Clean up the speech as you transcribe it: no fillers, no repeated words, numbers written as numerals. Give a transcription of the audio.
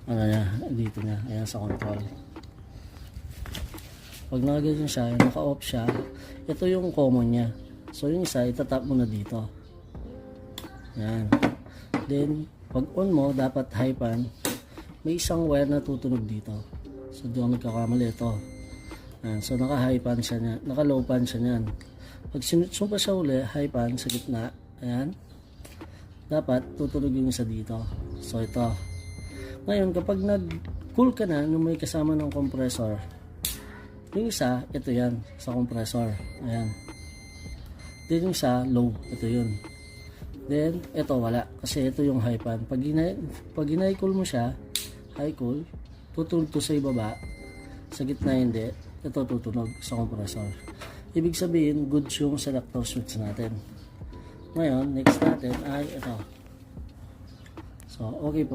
ano niya, dito niya, ayan sa control. Pag nakaganyan siya, naka-off siya, ito yung common niya. So yung isa, itatap mo na dito. Ayan. Then, pag on mo, dapat high pan, may isang wire na tutunog dito. So doon nagkakamali ito. Ayan. So naka-high pan siya niyan, naka-low pan siya niyan. Pag sinusumpa siya uli, high pan sa gitna, ayan, dapat tutunog yung isa dito. So ito. Ngayon, kapag nag-cool ka na, nung may kasama ng compressor, yung isa, ito yan, sa compressor. Ayan. Then yung isa, low. Ito yun. Then, ito wala. Kasi ito yung high pan. Pag ginay-cool mo siya, high cool, tutunog to sa ibaba. Sa gitna hindi. Ito tutunog sa compressor. Ibig sabihin, good yung selector switch natin. Ngayon, next natin ay ito. So, okay po ba?